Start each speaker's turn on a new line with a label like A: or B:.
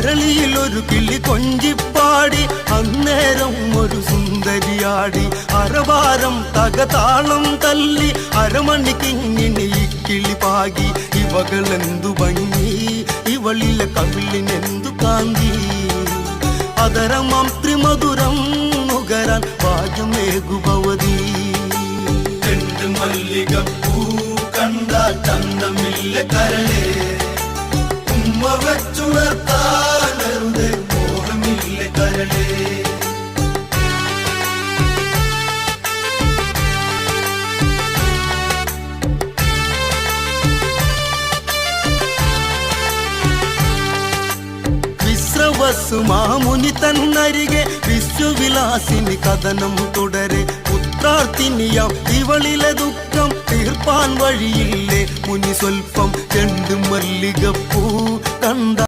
A: അരളിയിൽ ഒരു കിളി കൊഞ്ചിപ്പാടി അന്നേരം ഒരു സുന്ദരിയാടി അരവാരം തകതാളം തല്ലി അരമണിക്കിങ്ങിനി ഇക്കിളി പാകി ഇവകളെന്തു ഭംഗി ഇവളിലെ കവിളിനെന്തു കാന്തി അതരമാം ത്രിമധുരം നുകരാൻ ഭാഗ്യമേകുഭവതി
B: രണ്ട് മല്ലികപ്പൂ കണ്ടാൽ ചന്തമില്ല കരളേ ഉമ്മ വെച്ചുണർത്താനരുത് മോഹമില്ല കരളേ
A: മാമുനി തന്നരികെ വിശ്വവിലാസിനി കഥനം തുടരെ പുത്രാർത്ഥിനിയാം ഇവളിലെ ദുഃഖം തീർപ്പാൻ വഴിയില്ലേ മുനി സ്വൽപ്പം രണ്ട് മല്ലികപ്പൂ കണ്ട